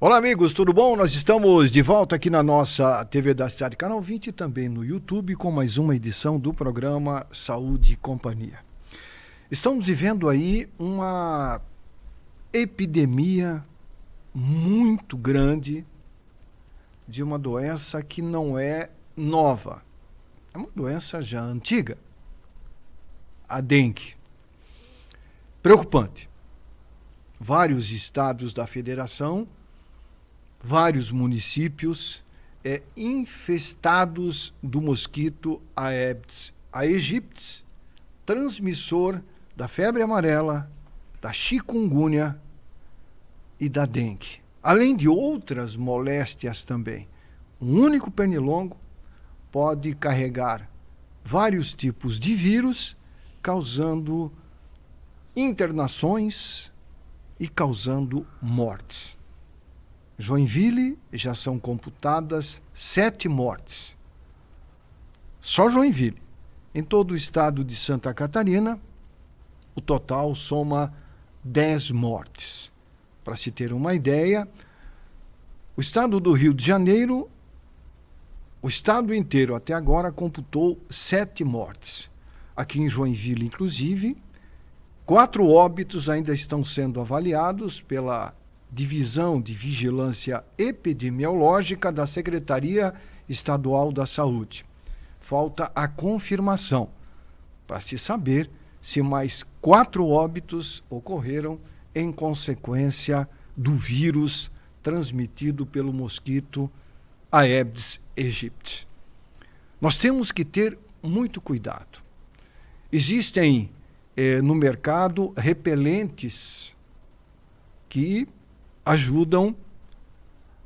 Olá, amigos, tudo bom? Nós estamos de volta aqui na nossa TV da Cidade, Canal 20 e também no YouTube com mais uma edição do programa Saúde e Companhia. Estamos vivendo aí uma epidemia muito grande de uma doença que não é nova. É uma doença já antiga. A dengue. Preocupante. Vários estados da federação, vários municípios infestados do mosquito Aedes aegypti, transmissor da febre amarela, da chikungunya e da dengue. Além de outras moléstias também. Um único pernilongo pode carregar vários tipos de vírus, causando internações e causando mortes. Joinville já são computadas 7 mortes. Só Joinville. Em todo o estado de Santa Catarina, o total soma 10 mortes. Para se ter uma ideia, o estado do Rio de Janeiro, o estado inteiro até agora computou 7 mortes. Aqui em Joinville, inclusive, 4 óbitos ainda estão sendo avaliados pela Divisão de Vigilância Epidemiológica da Secretaria Estadual da Saúde. Falta a confirmação para se saber se mais 4 óbitos ocorreram em consequência do vírus transmitido pelo mosquito Aedes aegypti. Nós temos que ter muito cuidado. Existem no mercado repelentes que ajudam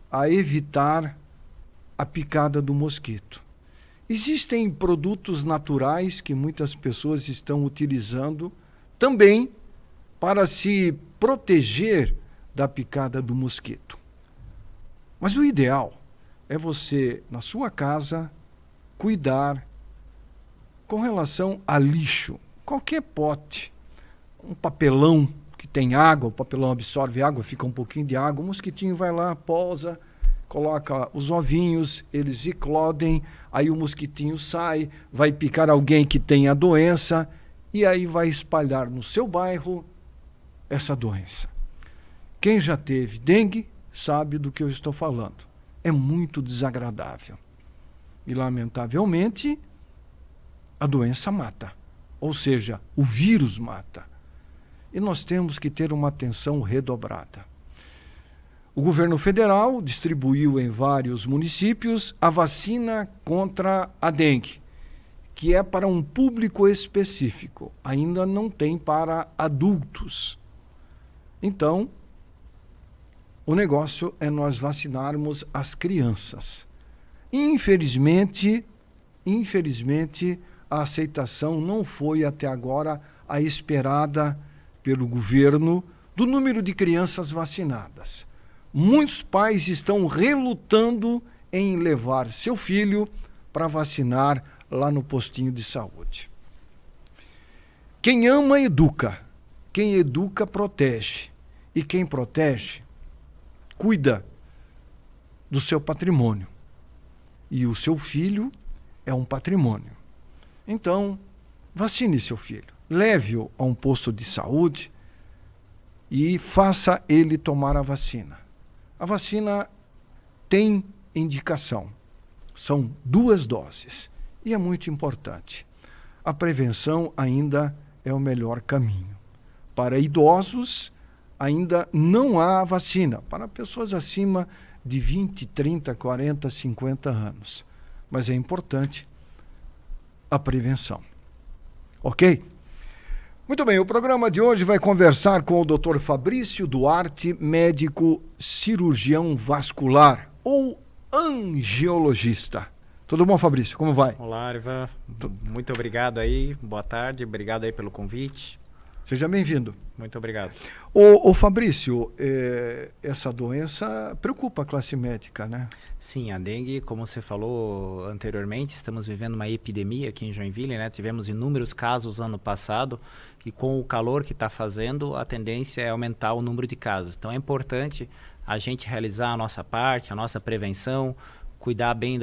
a evitar a picada do mosquito. Existem produtos naturais que muitas pessoas estão utilizando também para se proteger da picada do mosquito. Mas o ideal é você, na sua casa, cuidar com relação a lixo. Qualquer pote, um papelão que tem água, o papelão absorve água, fica um pouquinho de água, o mosquitinho vai lá, pousa, coloca os ovinhos, eles eclodem, aí o mosquitinho sai, vai picar alguém que tem a doença e aí vai espalhar no seu bairro essa doença. Quem já teve dengue sabe do que eu estou falando. É muito desagradável. E, lamentavelmente, a doença mata. Ou seja, o vírus mata. E nós temos que ter uma atenção redobrada. O governo federal distribuiu em vários municípios a vacina contra a dengue, que é para um público específico. Ainda não tem para adultos. Então, o negócio é nós vacinarmos as crianças. Infelizmente, a aceitação não foi até agora a esperada pelo governo do número de crianças vacinadas. Muitos pais estão relutando em levar seu filho para vacinar lá no postinho de saúde. Quem ama, educa. Quem educa, protege. E quem protege, cuida do seu patrimônio. E o seu filho é um patrimônio. Então, vacine seu filho. Leve-o a um posto de saúde e faça ele tomar a vacina. A vacina tem indicação. São 2 doses. E é muito importante. A prevenção ainda é o melhor caminho. Para idosos, ainda não há vacina. Para pessoas acima de 20, 30, 40, 50 anos. Mas é importante a prevenção. Ok? Muito bem, o programa de hoje vai conversar com o Dr. Fabrício Duarte, médico cirurgião vascular ou angiologista. Tudo bom, Fabrício? Como vai? Olá, Arva. Muito obrigado aí. Boa tarde. Obrigado aí pelo convite. Seja bem-vindo. Muito obrigado. Ô Fabrício, essa doença preocupa a classe médica, né? Sim, a dengue, como você falou anteriormente, estamos vivendo uma epidemia aqui em Joinville, né? Tivemos inúmeros casos ano passado e com o calor que está fazendo, a tendência é aumentar o número de casos. Então é importante a gente realizar a nossa parte, a nossa prevenção, cuidar bem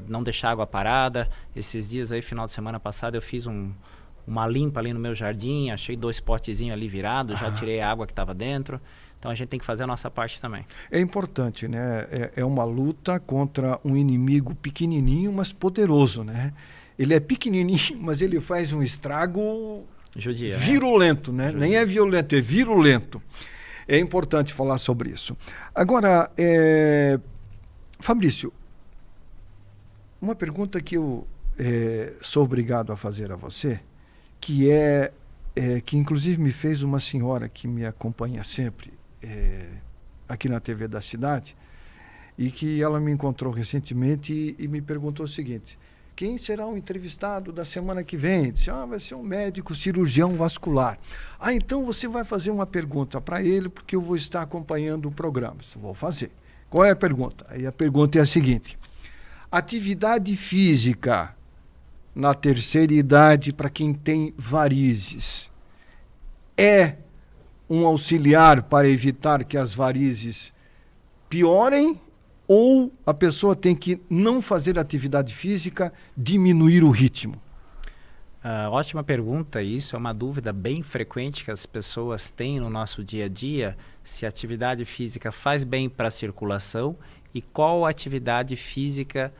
não deixar água parada. Esses dias aí, final de semana passado, eu fiz uma limpa ali no meu jardim, achei 2 potezinhos ali virados, já tirei a água que estava dentro. Então a gente tem que fazer a nossa parte também. É importante, né? É uma luta contra um inimigo pequenininho, mas poderoso, né? Ele é pequenininho, mas ele faz um estrago Judia, virulento, né? Judia. Nem é violento, é virulento. É importante falar sobre isso. Agora, Fabrício, uma pergunta que eu sou obrigado a fazer a você, que que inclusive me fez uma senhora que me acompanha sempre aqui na TV da cidade, e que ela me encontrou recentemente e me perguntou o seguinte: quem será o entrevistado da semana que vem? Disse, vai ser um médico cirurgião vascular. Então você vai fazer uma pergunta para ele, porque eu vou estar acompanhando o programa. Vou fazer. Qual é a pergunta? Aí a pergunta é a seguinte: atividade física na terceira idade para quem tem varizes é um auxiliar para evitar que as varizes piorem, ou a pessoa tem que não fazer atividade física, diminuir o ritmo? Ótima pergunta. Isso é uma dúvida bem frequente que as pessoas têm no nosso dia a dia, se a atividade física faz bem para a circulação e qual atividade física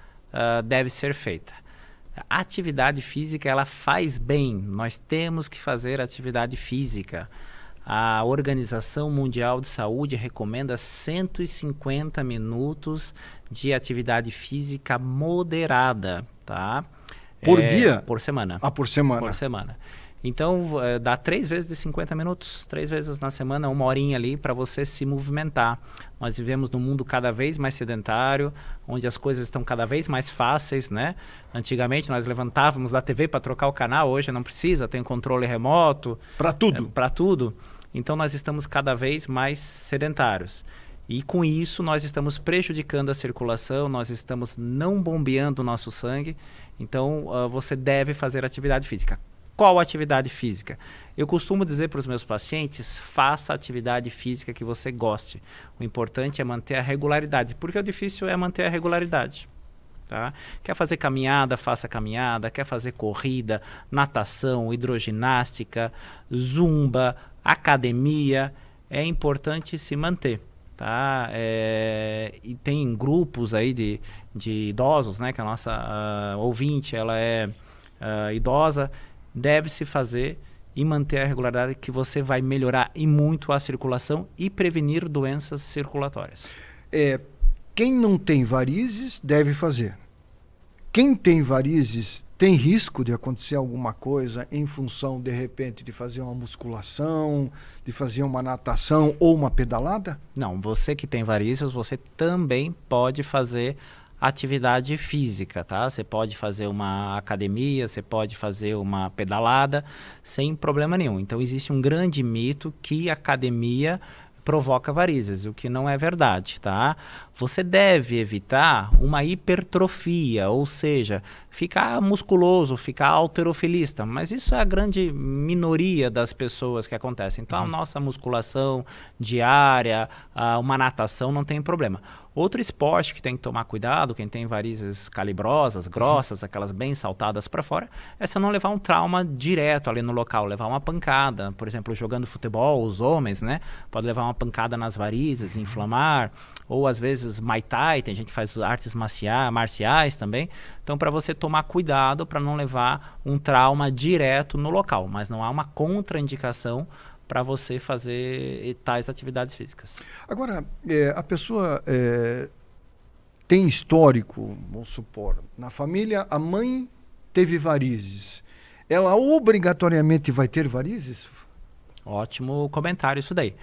deve ser feita. A atividade física, ela faz bem, nós temos que fazer atividade física. A Organização Mundial de Saúde recomenda 150 minutos de atividade física moderada, tá? Por dia? Por semana. Por semana. Por semana. Então, dá 3 vezes de 50 minutos, 3 vezes na semana, 1 horinha ali para você se movimentar. Nós vivemos num mundo cada vez mais sedentário, onde as coisas estão cada vez mais fáceis, né? Antigamente nós levantávamos da TV para trocar o canal, hoje não precisa, tem controle remoto. Para tudo. Para tudo. Então nós estamos cada vez mais sedentários. E com isso nós estamos prejudicando a circulação, nós estamos não bombeando o nosso sangue. Então você deve fazer atividade física. Qual atividade física? Eu costumo dizer para os meus pacientes, faça a atividade física que você goste. O importante é manter a regularidade, porque o difícil é manter a regularidade. Tá? Quer fazer caminhada, faça caminhada. Quer fazer corrida, natação, hidroginástica, zumba, academia. É importante se manter. Tá? E tem grupos aí de idosos, né? Que a nossa ouvinte ela é idosa. Deve-se fazer e manter a regularidade, que você vai melhorar e muito a circulação e prevenir doenças circulatórias. Quem não tem varizes deve fazer. Quem tem varizes tem risco de acontecer alguma coisa em função, de repente, de fazer uma musculação, de fazer uma natação ou uma pedalada? Não, você que tem varizes, você também pode fazer atividade física, tá? Você pode fazer uma academia, você pode fazer uma pedalada sem problema nenhum. Então existe um grande mito que a academia provoca varizes, o que não é verdade, tá? Você deve evitar uma hipertrofia, ou seja, ficar musculoso, ficar halterofilista, mas isso é a grande minoria das pessoas que acontece. Então a nossa musculação diária, uma natação não tem problema. Outro esporte que tem que tomar cuidado, quem tem varizes calibrosas, grossas, aquelas bem saltadas para fora, é você não levar um trauma direto ali no local, levar uma pancada. Por exemplo, jogando futebol, os homens, né? Pode levar uma pancada nas varizes, inflamar, ou às vezes Muay Thai, tem gente que faz artes marciais também. Então, para você tomar cuidado para não levar um trauma direto no local, mas não há uma contraindicação para você fazer tais atividades físicas. Agora, a pessoa tem histórico, vamos supor, na família a mãe teve varizes. Ela obrigatoriamente vai ter varizes? Ótimo comentário isso daí.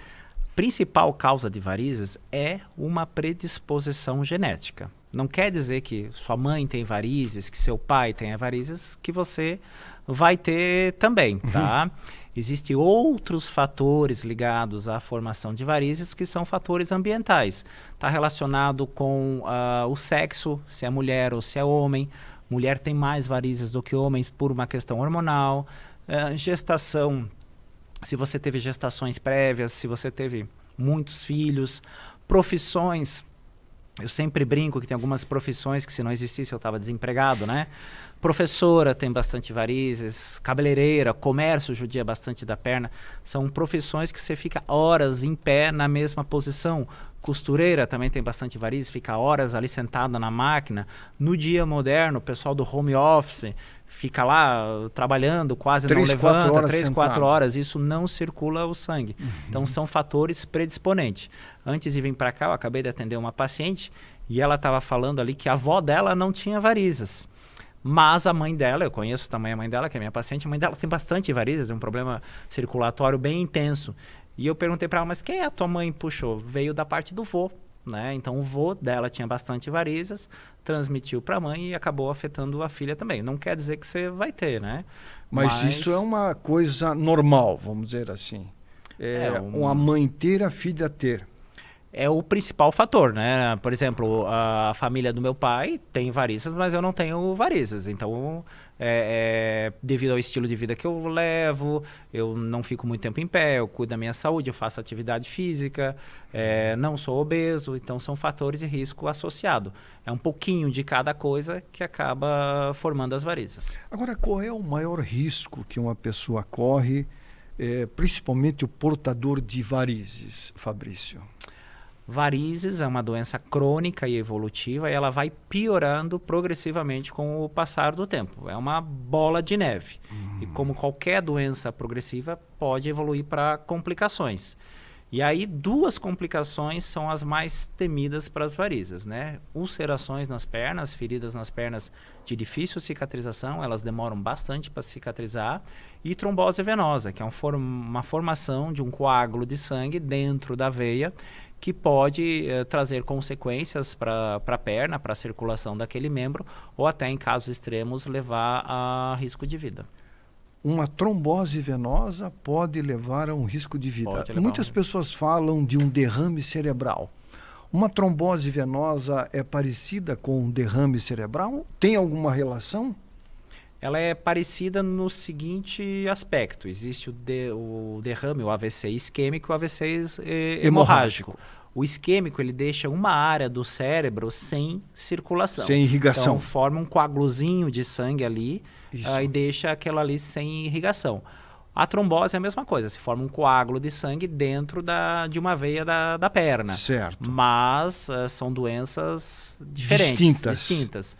Principal causa de varizes é uma predisposição genética. Não quer dizer que sua mãe tem varizes, que seu pai tenha varizes, que você vai ter também, tá? Existem outros fatores ligados à formação de varizes que são fatores ambientais. Está relacionado com o sexo, se é mulher ou se é homem. Mulher tem mais varizes do que homens por uma questão hormonal. Gestação, se você teve gestações prévias, se você teve muitos filhos, Profissões, eu sempre brinco que tem algumas profissões que se não existisse eu estava desempregado, né? Professora tem bastante varizes, cabeleireira, comércio judia bastante da perna. São profissões que você fica horas em pé na mesma posição. Costureira também tem bastante varizes, fica horas ali sentada na máquina. No dia moderno, o pessoal do home office fica lá trabalhando, quase não levanta, 3, 4 horas, isso não circula o sangue. Então são fatores predisponentes. Antes de vir para cá, eu acabei de atender uma paciente e ela estava falando ali que a avó dela não tinha varizes. Mas a mãe dela, eu conheço também a mãe dela, que é minha paciente, a mãe dela tem bastante varizes, um problema circulatório bem intenso. E eu perguntei para ela, mas quem é a tua mãe puxou? Veio da parte do vô, né? Então o vô dela tinha bastante varizes, transmitiu para a mãe e acabou afetando a filha também. Não quer dizer que você vai ter, né? Mas isso é uma coisa normal, vamos dizer assim. Uma mãe ter, a filha ter. É o principal fator, né? Por exemplo, a família do meu pai tem varizes, mas eu não tenho varizes. Então, devido ao estilo de vida que eu levo, eu não fico muito tempo em pé, eu cuido da minha saúde, eu faço atividade física, não sou obeso, então são fatores de risco associados. É um pouquinho de cada coisa que acaba formando as varizes. Agora, qual é o maior risco que uma pessoa corre, principalmente o portador de varizes, Fabrício? Varizes é uma doença crônica e evolutiva e ela vai piorando progressivamente com o passar do tempo. É uma bola de neve. E como qualquer doença progressiva, pode evoluir para complicações. E aí, 2 complicações são as mais temidas para as varizes, né? Ulcerações nas pernas, feridas nas pernas de difícil cicatrização, elas demoram bastante para cicatrizar. E trombose venosa, que é uma formação de um coágulo de sangue dentro da veia, que pode trazer consequências para a perna, para a circulação daquele membro, ou até, em casos extremos, levar a risco de vida. Uma trombose venosa pode levar a um risco de vida. Muitas pessoas falam de um derrame cerebral. Uma trombose venosa é parecida com um derrame cerebral? Tem alguma relação? Ela é parecida no seguinte aspecto. Existe o derrame, o AVC isquêmico e o AVC hemorrágico. O isquêmico, ele deixa uma área do cérebro sem circulação. Sem irrigação. Então, forma um coágulozinho de sangue ali e deixa aquela ali sem irrigação. A trombose é a mesma coisa. Se forma um coágulo de sangue dentro de uma veia da perna. Certo. Mas são doenças diferentes. Distintas.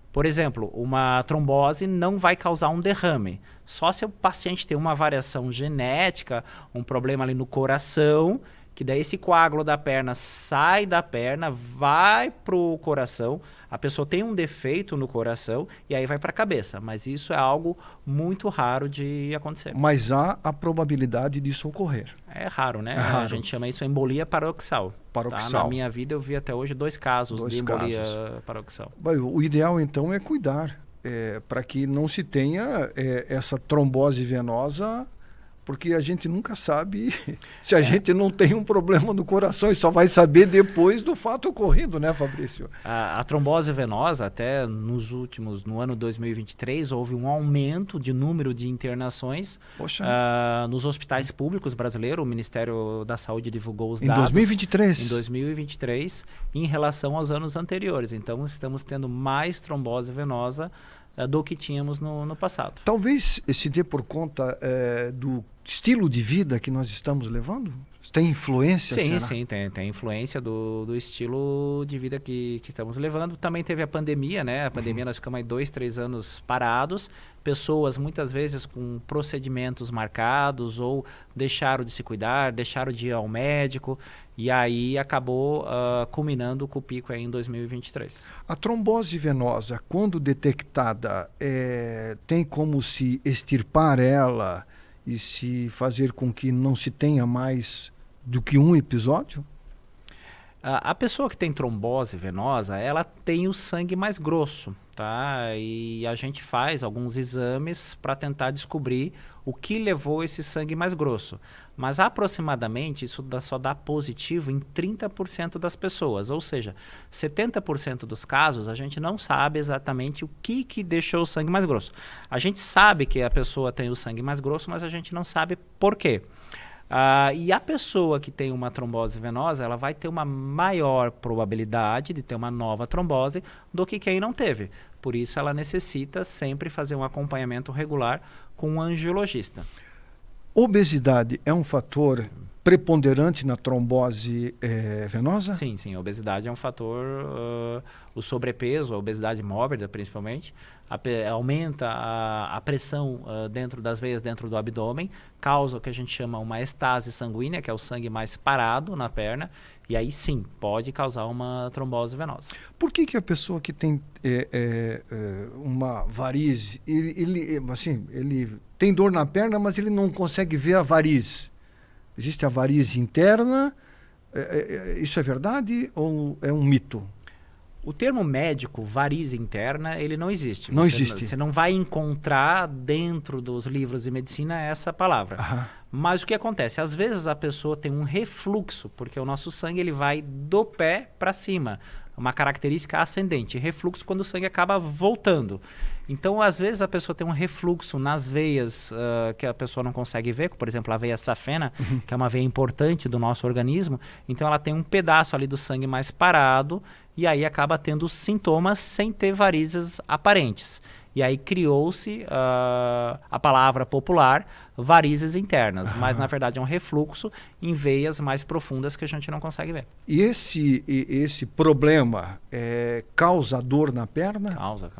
Por exemplo, uma trombose não vai causar um derrame. Só se o paciente tem uma variação genética, um problema ali no coração, que daí esse coágulo da perna sai da perna, vai para o coração, a pessoa tem um defeito no coração e aí vai para a cabeça. Mas isso é algo muito raro de acontecer. Mas há a probabilidade disso ocorrer. É raro, né? É raro. A gente chama isso de embolia paroxal. Paroxal. Tá? Na minha vida eu vi até hoje 2 casos de embolia paroxal. O ideal então é cuidar, para que não se tenha essa trombose venosa, porque a gente nunca sabe se a gente não tem um problema no coração e só vai saber depois do fato ocorrido, né, Fabrício? A trombose venosa, até no ano 2023, houve um aumento de número de internações nos hospitais públicos brasileiros. O Ministério da Saúde divulgou os dados. Em 2023? Em 2023, em relação aos anos anteriores. Então, estamos tendo mais trombose venosa do que tínhamos no passado. Talvez se dê por conta do estilo de vida que nós estamos levando? Tem influência? Sim, sim, tem influência do estilo de vida que estamos levando. Também teve a pandemia, né? A pandemia nós ficamos aí 2, 3 anos parados. Pessoas muitas vezes com procedimentos marcados ou deixaram de se cuidar, deixaram de ir ao médico e aí acabou culminando com o pico aí em 2023. A trombose venosa, quando detectada, tem como se extirpar ela e se fazer com que não se tenha mais do que um episódio? A pessoa que tem trombose venosa, ela tem o sangue mais grosso, tá? E a gente faz alguns exames para tentar descobrir o que levou esse sangue mais grosso. Mas aproximadamente isso só dá positivo em 30% das pessoas, ou seja, 70% dos casos a gente não sabe exatamente o que deixou o sangue mais grosso. A gente sabe que a pessoa tem o sangue mais grosso, mas a gente não sabe por quê. E a pessoa que tem uma trombose venosa, ela vai ter uma maior probabilidade de ter uma nova trombose do que quem não teve. Por isso, ela necessita sempre fazer um acompanhamento regular com um angiologista. Obesidade é um fator preponderante na trombose venosa? Sim, sim. A obesidade é um fator, o sobrepeso, a obesidade mórbida principalmente, aumenta a pressão dentro das veias, dentro do abdômen, causa o que a gente chama uma estase sanguínea, que é o sangue mais parado na perna, e aí sim, pode causar uma trombose venosa. Por que a pessoa que tem uma varize, ele tem dor na perna, mas ele não consegue ver a varize? Existe a varize interna? Isso é verdade ou é um mito? O termo médico, varize interna, ele não existe. Não existe. Você não vai encontrar dentro dos livros de medicina essa palavra. Aham. Mas o que acontece? Às vezes a pessoa tem um refluxo, porque o nosso sangue ele vai do pé para cima. Uma característica ascendente. Refluxo quando o sangue acaba voltando. Então, às vezes, a pessoa tem um refluxo nas veias que a pessoa não consegue ver, por exemplo, a veia safena, que é uma veia importante do nosso organismo. Então, ela tem um pedaço ali do sangue mais parado e aí acaba tendo sintomas sem ter varizes aparentes. E aí criou-se a palavra popular varizes internas, mas na verdade é um refluxo em veias mais profundas que a gente não consegue ver. E esse problema causa dor na perna? Causa.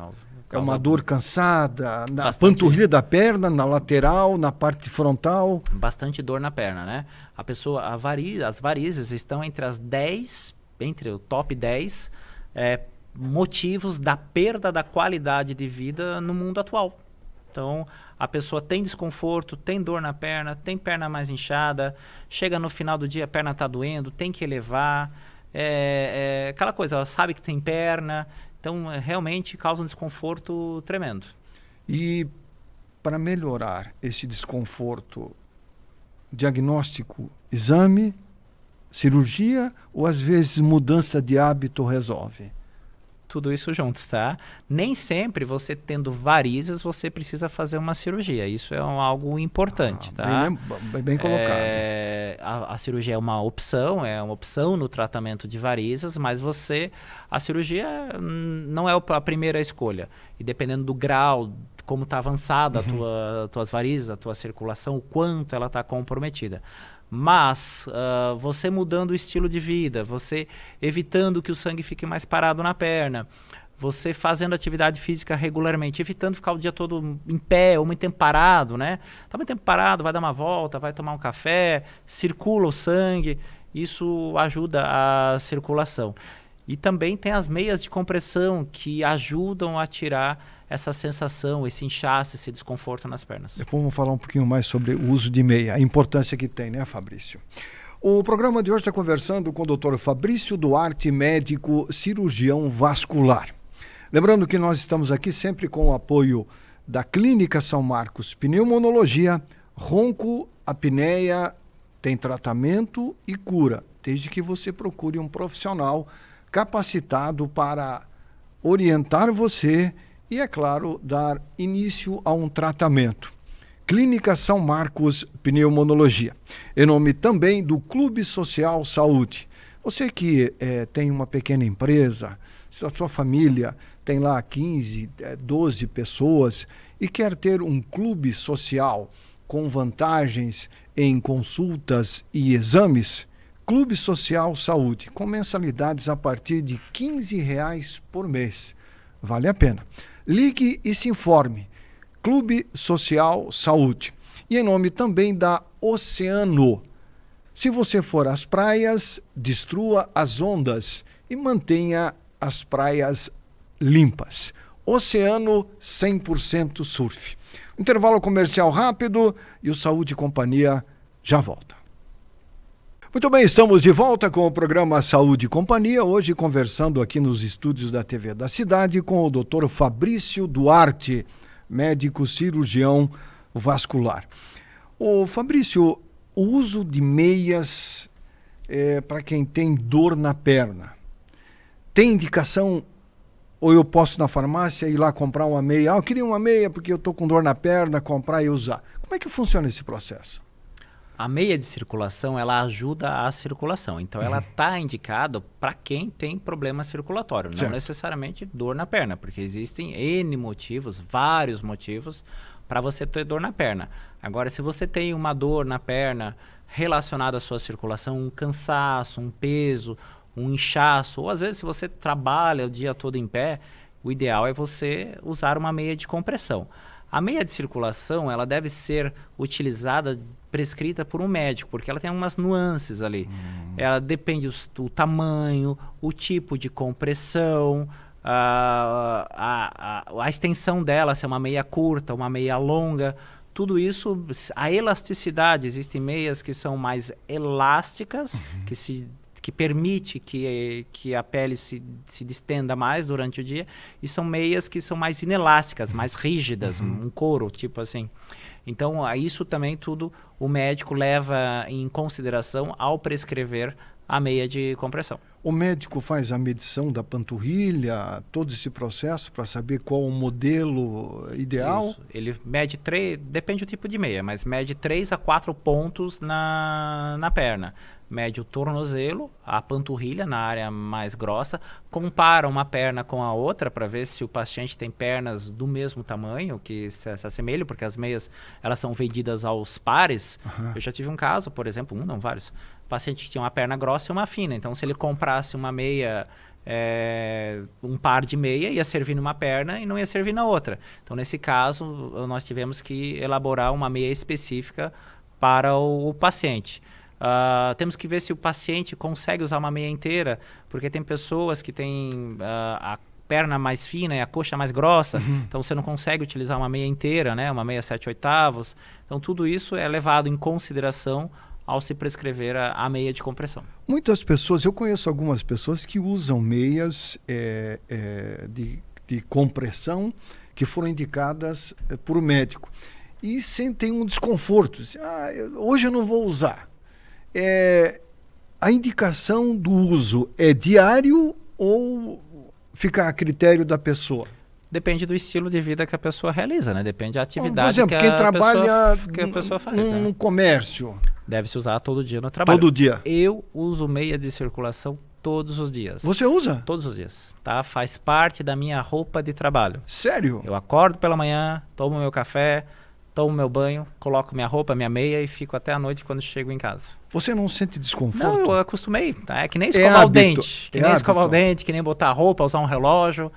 É uma dor cansada, na Bastante. panturrilha da perna, na lateral, na parte frontal? Bastante dor na perna, né? As varizes estão entre o top 10 motivos da perda da qualidade de vida no mundo atual. Então, a pessoa tem desconforto, tem dor na perna, tem perna mais inchada, chega no final do dia, a perna está doendo, tem que elevar, aquela coisa, ela sabe que tem perna, então realmente causa um desconforto tremendo. E para melhorar esse desconforto, diagnóstico, exame, cirurgia ou às vezes mudança de hábito resolve? Tudo isso junto, tá? Nem sempre você tendo varizes, você precisa fazer uma cirurgia. Isso é algo importante, tá? Bem colocado. A cirurgia é uma opção no tratamento de varizes, mas a cirurgia não é a primeira escolha. E dependendo do grau, como está avançada tuas varizes, a tua circulação, o quanto ela está comprometida. Mas você mudando o estilo de vida, você evitando que o sangue fique mais parado na perna, você fazendo atividade física regularmente, evitando ficar o dia todo em pé ou muito tempo parado, né? Tá muito tempo parado, vai dar uma volta, vai tomar um café, circula o sangue, isso ajuda a circulação. E também tem as meias de compressão que ajudam a tirar essa sensação, esse inchaço, esse desconforto nas pernas. Depois vamos falar um pouquinho mais sobre o uso de meia, a importância que tem, né, Fabrício? O programa de hoje está conversando com o Dr. Fabrício Duarte, médico cirurgião vascular. Lembrando que nós estamos aqui sempre com o apoio da Clínica São Marcos Pneumonologia, ronco, apneia, tem tratamento e cura, desde que você procure um profissional capacitado para orientar você e, é claro, dar início a um tratamento. Clínica São Marcos Pneumonologia. Em nome também do Clube Social Saúde. Você que tem uma pequena empresa, se a sua família tem lá 15, 12 pessoas e quer ter um clube social com vantagens em consultas e exames, Clube Social Saúde, com mensalidades a partir de R$15 por mês. Vale a pena. Ligue e se informe. Clube Social Saúde. E em nome também da Oceano. Se você for às praias, destrua as ondas e mantenha as praias limpas. Oceano 100% surf. Intervalo comercial rápido e o Saúde e Companhia já volta. Muito bem, estamos de volta com o programa Saúde e Companhia, hoje conversando aqui nos estúdios da TV da Cidade com o Dr. Fabrício Duarte, médico cirurgião vascular. Ô Fabrício, o uso de meias para quem tem dor na perna, tem indicação ou eu posso na farmácia ir lá comprar uma meia? Eu queria uma meia porque eu estou com dor na perna, comprar e usar. Como é que funciona esse processo? A meia de circulação, ela ajuda a circulação. Então, ela está indicada para quem tem problema circulatório, não necessariamente dor na perna, porque existem N motivos, vários motivos, para você ter dor na perna. Agora, se você tem uma dor na perna relacionada à sua circulação, um cansaço, um peso, um inchaço, ou às vezes se você trabalha o dia todo em pé, o ideal é você usar uma meia de compressão. A meia de circulação, ela deve ser utilizada, prescrita por um médico, porque ela tem umas nuances ali. Ela depende do tamanho, o tipo de compressão, a extensão dela, se é uma meia curta, uma meia longa. Tudo isso, a elasticidade, existem meias que são mais elásticas, que permite que a pele se distenda mais durante o dia, e são meias que são mais inelásticas, mais rígidas, um couro, tipo assim. Então, isso também tudo o médico leva em consideração ao prescrever a meia de compressão. O médico faz a medição da panturrilha, todo esse processo para saber qual o modelo ideal? Isso. Ele mede depende do tipo de meia, mas mede 3 a 4 pontos na perna. Mede o tornozelo, a panturrilha na área mais grossa, compara uma perna com a outra para ver se o paciente tem pernas do mesmo tamanho, que se assemelham, porque as meias elas são vendidas aos pares. Eu já tive um caso, por exemplo, não vários, paciente que tinha uma perna grossa e uma fina. Então, se ele comprasse uma meia, um par de meia, ia servir numa perna e não ia servir na outra. Então, nesse caso, nós tivemos que elaborar uma meia específica para o paciente. Temos que ver se o paciente consegue usar uma meia inteira, porque tem pessoas que têm a perna mais fina e a coxa mais grossa, então você não consegue utilizar uma meia inteira, né? Uma meia 7/8. Então, tudo isso é levado em consideração ao se prescrever a meia de compressão. Muitas pessoas, eu conheço algumas pessoas que usam meias de compressão que foram indicadas por um médico e sentem um desconforto. Hoje eu não vou usar. A indicação do uso é diário ou fica a critério da pessoa? Depende do estilo de vida que a pessoa realiza, né? Depende da atividade por exemplo, quem trabalha que a pessoa faz. Num comércio. Deve se usar todo dia no trabalho. Todo dia? Eu uso meia de circulação todos os dias. Você usa? Todos os dias, tá? Faz parte da minha roupa de trabalho. Sério? Eu acordo pela manhã, tomo meu café, tomo meu banho, coloco minha roupa, minha meia e fico até a noite quando chego em casa. Você não sente desconforto? Não, eu acostumei. Tá? É que nem escovar o dente. Que nem hábito. escovar o dente, que nem botar roupa, usar um relógio.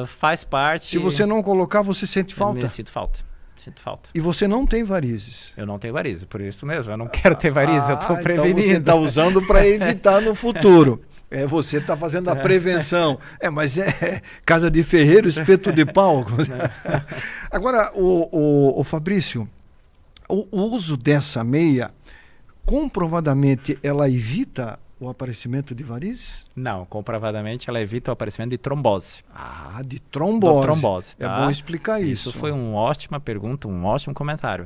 Faz parte. Se você não colocar, você sente falta? Eu sinto falta. Sinto falta. E você não tem varizes? Eu não tenho varizes, por isso mesmo. Eu não quero ter varizes, eu estou prevenindo. Então você está usando para evitar no futuro. Você está fazendo a prevenção. Mas casa de ferreiro, espeto de pau. Agora, o Fabrício, o uso dessa meia, comprovadamente, ela evita o aparecimento de varizes? Não, comprovadamente ela evita o aparecimento de trombose. De trombose. Trombose, tá? É bom explicar isso. Isso foi uma ótima pergunta, um ótimo comentário.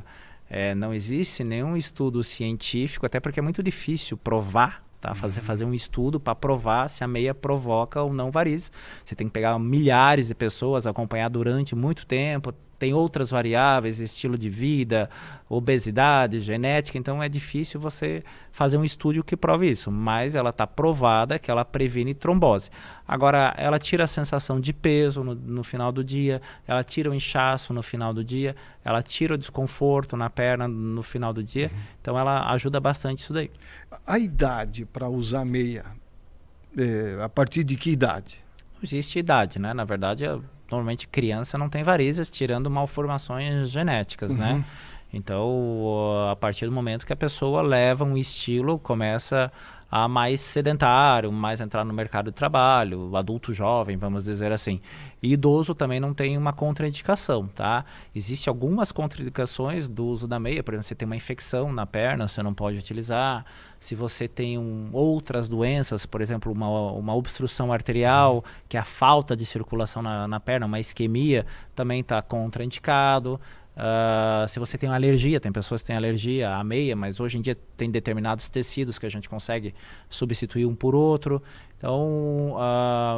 Não existe nenhum estudo científico, até porque é muito difícil provar, tá? Fazer um estudo para provar se a meia provoca ou não varizes. Você tem que pegar milhares de pessoas, acompanhar durante muito tempo. Tem outras variáveis, estilo de vida, obesidade, genética, então é difícil você fazer um estudo que prove isso, mas ela está provada que ela previne trombose. Agora, ela tira a sensação de peso no final do dia, ela tira o inchaço no final do dia, ela tira o desconforto na perna no final do dia, então ela ajuda bastante isso daí. A idade para usar meia, a partir de que idade? Não existe idade, né? Na verdade, normalmente criança não tem varizes, tirando malformações genéticas, né? Então, a partir do momento que a pessoa leva um estilo, começa a mais sedentário, mais entrar no mercado de trabalho, adulto jovem, vamos dizer assim. E idoso também não tem uma contraindicação, tá? Existem algumas contraindicações do uso da meia, por exemplo, você tem uma infecção na perna, você não pode utilizar. Se você tem outras doenças, por exemplo, uma obstrução arterial, que é a falta de circulação na perna, uma isquemia, também está contraindicado. Se você tem uma alergia, tem pessoas que têm alergia à meia, mas hoje em dia tem determinados tecidos que a gente consegue substituir um por outro. Então,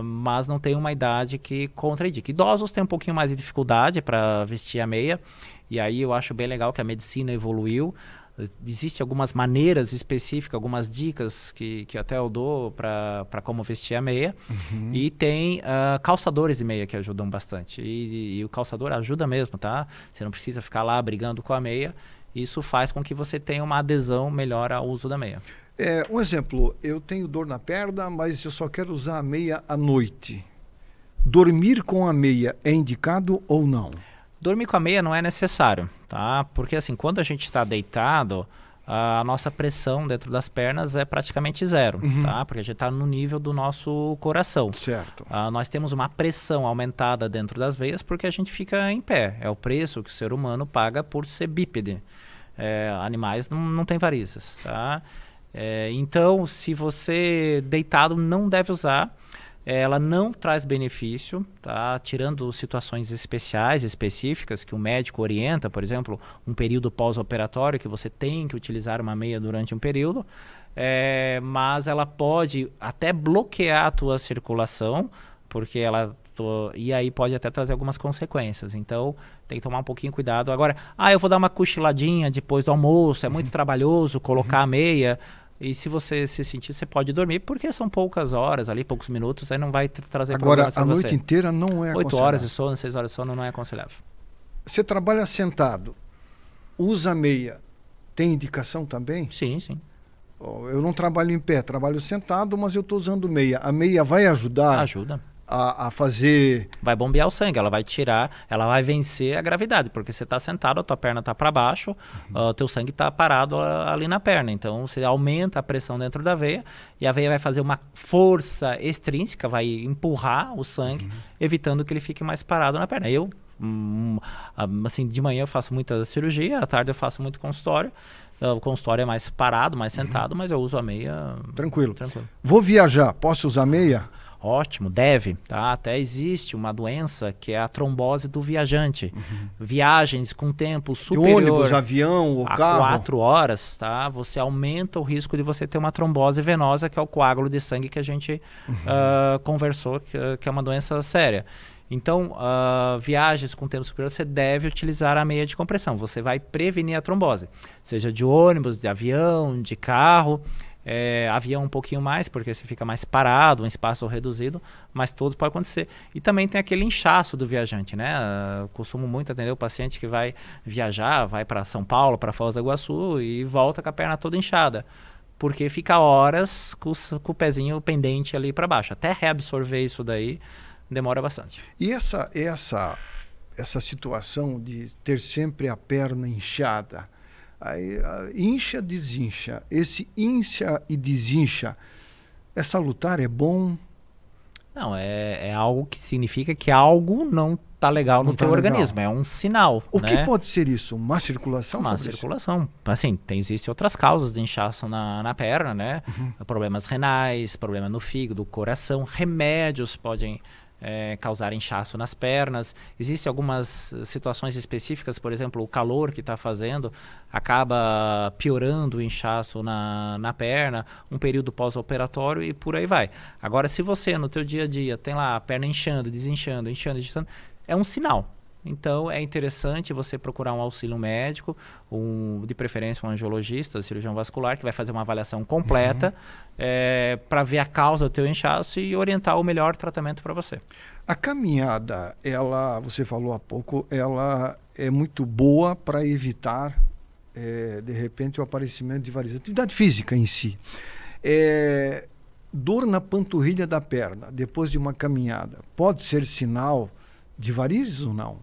mas não tem uma idade que contraindica. Idosos têm um pouquinho mais de dificuldade para vestir a meia, e aí eu acho bem legal que a medicina evoluiu. Existem algumas maneiras específicas, algumas dicas que até eu dou para como vestir a meia. E tem calçadores de meia que ajudam bastante. E o calçador ajuda mesmo, tá? Você não precisa ficar lá brigando com a meia. Isso faz com que você tenha uma adesão melhor ao uso da meia. Um exemplo, eu tenho dor na perna, mas eu só quero usar a meia à noite. Dormir com a meia é indicado ou não? Dormir com a meia não é necessário, tá? Porque assim, quando a gente está deitado, a nossa pressão dentro das pernas é praticamente zero, tá? Porque a gente está no nível do nosso coração. Certo. Nós temos uma pressão aumentada dentro das veias porque a gente fica em pé. É o preço que o ser humano paga por ser bípede. Animais não têm varizes, tá? Então, se você deitado não deve usar, ela não traz benefício, tá? Tirando situações especiais, específicas, que o médico orienta, por exemplo, um período pós-operatório, que você tem que utilizar uma meia durante um período, mas ela pode até bloquear a tua circulação, porque e aí pode até trazer algumas consequências. Então, tem que tomar um pouquinho cuidado. Agora, eu vou dar uma cochiladinha depois do almoço, é muito trabalhoso colocar a meia. E se você se sentir, você pode dormir, porque são poucas horas ali, poucos minutos, aí não vai trazer problemas para você. Agora, a noite inteira não é aconselhável. 8 horas de sono, 6 horas de sono não é aconselhável. Você trabalha sentado, usa meia, tem indicação também? Sim, sim. Eu não trabalho em pé, trabalho sentado, mas eu estou usando meia. A meia vai ajudar? Ajuda. A fazer... Vai bombear o sangue, ela vai tirar, ela vai vencer a gravidade, porque você está sentado, a tua perna está para baixo, o teu sangue está parado ali na perna, então você aumenta a pressão dentro da veia, e a veia vai fazer uma força extrínseca, vai empurrar o sangue, evitando que ele fique mais parado na perna. Eu, assim, de manhã eu faço muita cirurgia, à tarde eu faço muito consultório. O consultório é mais parado, mais sentado, mas eu uso a meia... Tranquilo. Vou viajar, posso usar meia? Ótimo, deve, tá? Até existe uma doença que é a trombose do viajante. Viagens com tempo superior de ônibus, avião ou a carro. 4 horas, tá? Você aumenta o risco de você ter uma trombose venosa, que é o coágulo de sangue que a gente conversou, que é uma doença séria. Então, viagens com tempo superior, você deve utilizar a meia de compressão. Você vai prevenir a trombose, seja de ônibus, de avião, de carro. Avião um pouquinho mais, porque você fica mais parado, um espaço reduzido, mas tudo pode acontecer. E também tem aquele inchaço do viajante, né? Eu costumo muito atender o paciente que vai viajar, vai para São Paulo, para Foz do Iguaçu e volta com a perna toda inchada, porque fica horas com o pezinho pendente ali para baixo. Até reabsorver isso daí demora bastante. E essa situação de ter sempre a perna inchada, aí, incha, desincha. Esse incha e desincha é salutar, é bom? Não, é algo que significa que algo não está legal no teu organismo. É um sinal. O que pode ser isso? Má circulação? Má circulação. Assim, existem outras causas de inchaço na perna, né? Problemas renais, problema no fígado, coração, remédios podem causar inchaço nas pernas. Existem algumas situações específicas, por exemplo, o calor que está fazendo acaba piorando o inchaço na perna, um período pós-operatório e por aí vai. Agora, se você no teu dia a dia tem lá a perna inchando, desinchando, é um sinal. Então, é interessante você procurar um auxílio médico, de preferência um angiologista, cirurgião vascular, que vai fazer uma avaliação completa para ver a causa do teu inchaço e orientar o melhor tratamento para você. A caminhada, você falou há pouco, ela é muito boa para evitar, de repente, o aparecimento de varizes. Atividade física em si. Dor na panturrilha da perna, depois de uma caminhada, pode ser sinal de varizes ou não?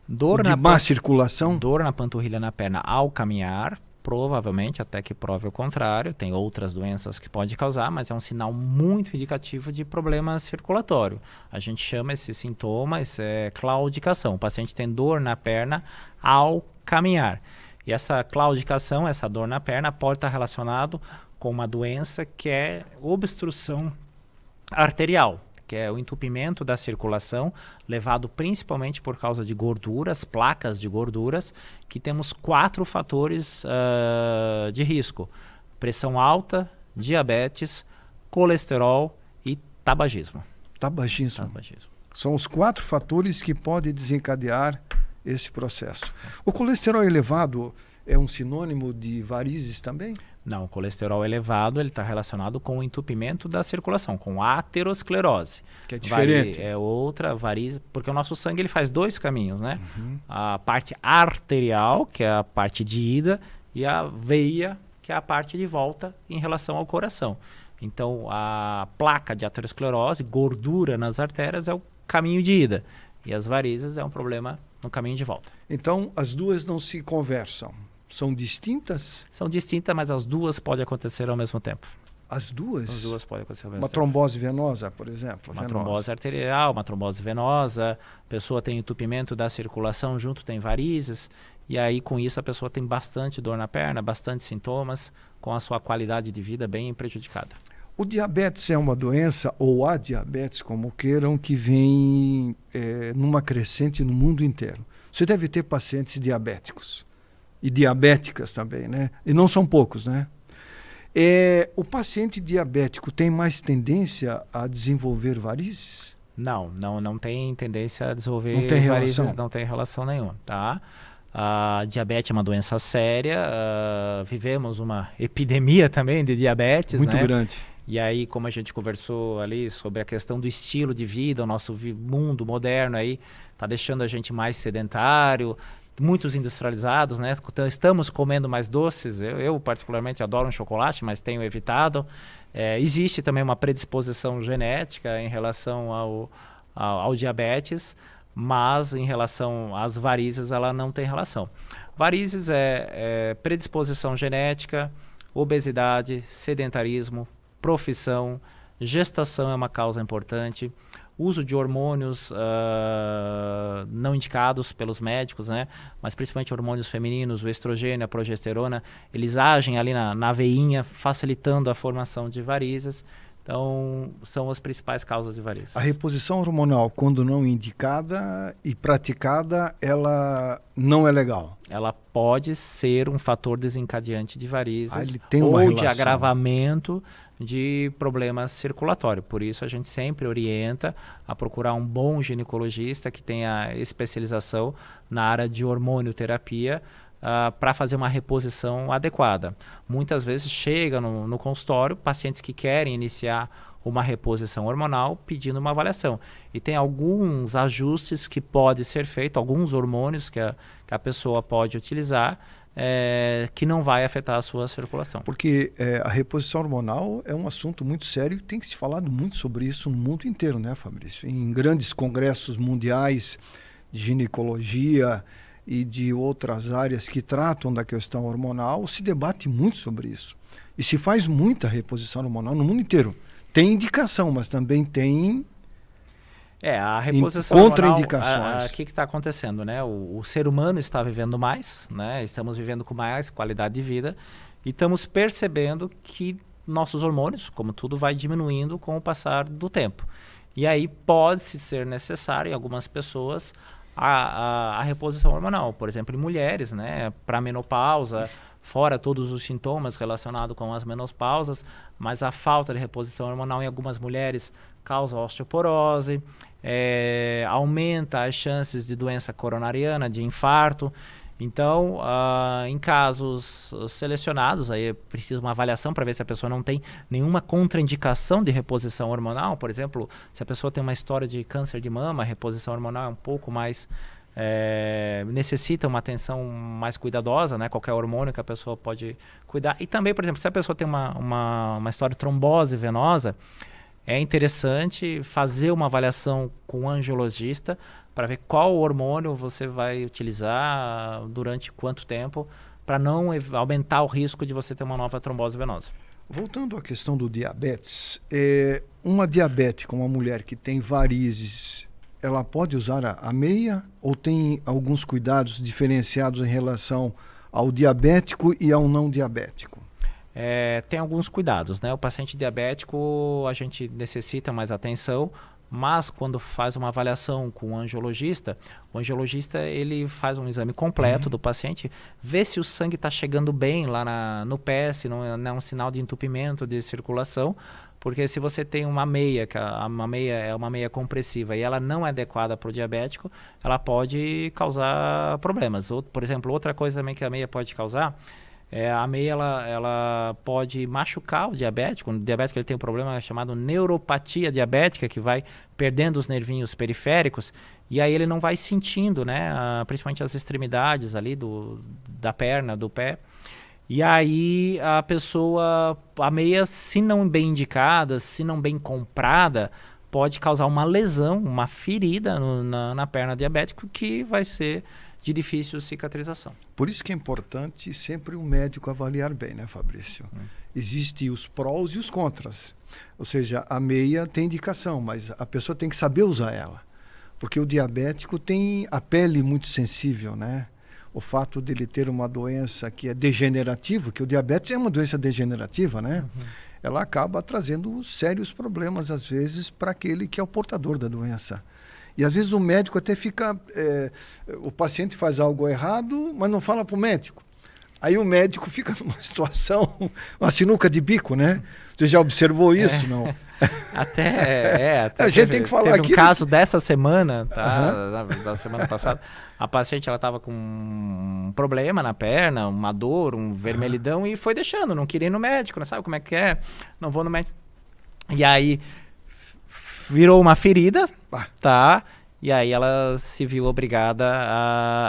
De má circulação? Dor na panturrilha na perna ao caminhar, provavelmente, até que prove o contrário. Tem outras doenças que pode causar, mas é um sinal muito indicativo de problema circulatório. A gente chama esse sintoma, isso é claudicação. O paciente tem dor na perna ao caminhar. E essa claudicação, essa dor na perna, pode estar relacionado com uma doença que é obstrução arterial, que é o entupimento da circulação, levado principalmente por causa de gorduras, placas de gorduras, que temos 4 fatores de risco: pressão alta, diabetes, colesterol e tabagismo. Tabagismo. São os 4 fatores que podem desencadear esse processo. Sim. O colesterol elevado é um sinônimo de varizes também? Não, o colesterol elevado ele está relacionado com o entupimento da circulação, com a aterosclerose. Que é diferente. É outra varize, porque o nosso sangue ele faz dois caminhos, né? A parte arterial, que é a parte de ida, e a veia, que é a parte de volta em relação ao coração. Então, a placa de aterosclerose, gordura nas artérias, é o caminho de ida. E as varizes é um problema no caminho de volta. Então, as duas não se conversam. São distintas? São distintas, mas as duas podem acontecer ao mesmo tempo. As duas? As duas podem acontecer ao mesmo Uma tempo. trombose venosa, por exemplo? Uma trombose arterial, uma trombose venosa, a pessoa tem entupimento da circulação, junto tem varizes, e aí com isso a pessoa tem bastante dor na perna, bastante sintomas, com a sua qualidade de vida bem prejudicada. O diabetes é uma doença, ou a diabetes, como queiram, que vem numa crescente no mundo inteiro. Você deve ter pacientes diabéticos. E diabéticas também, né? E não são poucos, né? O paciente diabético tem mais tendência a desenvolver varizes? Não tem tendência a desenvolver não tem varizes, relação. Não tem relação nenhuma, tá? A diabetes é uma doença séria, vivemos uma epidemia também de diabetes, muito né? grande. E aí, como a gente conversou ali sobre a questão do estilo de vida, o nosso mundo moderno aí tá deixando a gente mais sedentário, muitos industrializados, né? Estamos comendo mais doces. Eu particularmente adoro um chocolate, mas tenho evitado. Existe também uma predisposição genética em relação ao diabetes, mas em relação às varizes ela não tem relação. Varizes é predisposição genética, obesidade, sedentarismo, profissão, gestação é uma causa importante, uso de hormônios não indicados pelos médicos, né? Mas principalmente hormônios femininos, o estrogênio, a progesterona, eles agem ali na veinha, facilitando a formação de varizes. Então, são as principais causas de varizes. A reposição hormonal, quando não indicada e praticada, ela não é legal. Ela pode ser um fator desencadeante de varizes ele tem uma ou relação. de agravamento de problemas circulatórios. Por isso, a gente sempre orienta a procurar um bom ginecologista que tenha especialização na área de hormonioterapia para fazer uma reposição adequada. Muitas vezes chega no consultório pacientes que querem iniciar uma reposição hormonal pedindo uma avaliação. E tem alguns ajustes que podem ser feitos, alguns hormônios que a pessoa pode utilizar, que não vai afetar a sua circulação. Porque a reposição hormonal é um assunto muito sério e tem que se falado muito sobre isso no mundo inteiro, né, Fabrício? Em grandes congressos mundiais de ginecologia e de outras áreas que tratam da questão hormonal, se debate muito sobre isso. E se faz muita reposição hormonal no mundo inteiro. Tem indicação, mas também tem a reposição hormonal, contraindicações. O que está acontecendo, né? O ser humano está vivendo mais, né? Estamos vivendo com mais qualidade de vida e estamos percebendo que nossos hormônios, como tudo, vai diminuindo com o passar do tempo. E aí pode ser necessário em algumas pessoas a reposição hormonal, por exemplo, em mulheres, né? Para menopausa, fora todos os sintomas relacionados com as menopausas, mas a falta de reposição hormonal em algumas mulheres causa osteoporose, aumenta as chances de doença coronariana, de infarto. Então, em casos selecionados, aí precisa uma avaliação para ver se a pessoa não tem nenhuma contraindicação de reposição hormonal. Por exemplo, se a pessoa tem uma história de câncer de mama, a reposição hormonal é um pouco mais... necessita uma atenção mais cuidadosa, né? Qualquer hormônio que a pessoa pode cuidar. E também, por exemplo, se a pessoa tem uma história de trombose venosa, é interessante fazer uma avaliação com um angiologista para ver qual hormônio você vai utilizar durante quanto tempo, para não aumentar o risco de você ter uma nova trombose venosa. Voltando à questão do diabetes, uma diabética, uma mulher que tem varizes, ela pode usar a meia ou tem alguns cuidados diferenciados em relação ao diabético e ao não diabético? Tem alguns cuidados, né? O paciente diabético, a gente necessita mais atenção, mas quando faz uma avaliação com o angiologista ele faz um exame completo do paciente, vê se o sangue está chegando bem lá no pé, se não é um sinal de entupimento de circulação, Porque se você tem uma meia, uma meia é uma meia compressiva e ela não é adequada para o diabético, ela pode causar problemas. Por exemplo, outra coisa também que a meia pode causar, a meia ela pode machucar o diabético. O diabético ele tem um problema chamado neuropatia diabética, que vai perdendo os nervinhos periféricos, e aí ele não vai sentindo, né, principalmente as extremidades ali da perna, do pé. E aí a meia, se não bem indicada, se não bem comprada, pode causar uma lesão, uma ferida na perna diabética, que vai ser de difícil cicatrização. Por isso que é importante sempre o médico avaliar bem, né, Fabrício? Existem os prós e os contras. Ou seja, a meia tem indicação, mas a pessoa tem que saber usar ela. Porque o diabético tem a pele muito sensível, né? O fato dele ter uma doença que é degenerativa, que o diabetes é uma doença degenerativa, né? Ela acaba trazendo sérios problemas, às vezes, para aquele que é o portador da doença. E às vezes o médico até fica... o paciente faz algo errado, mas não fala para o médico. Aí o médico fica numa situação, uma sinuca de bico, né? Você já observou isso, não? Até a gente tem que falar teve um caso dessa semana, tá? Da semana passada. A paciente, ela estava com um problema na perna, uma dor, um vermelhidão, e foi deixando, não queria ir no médico, não sabe como é que é? Não vou no médico. E aí virou uma ferida, tá? E aí ela se viu obrigada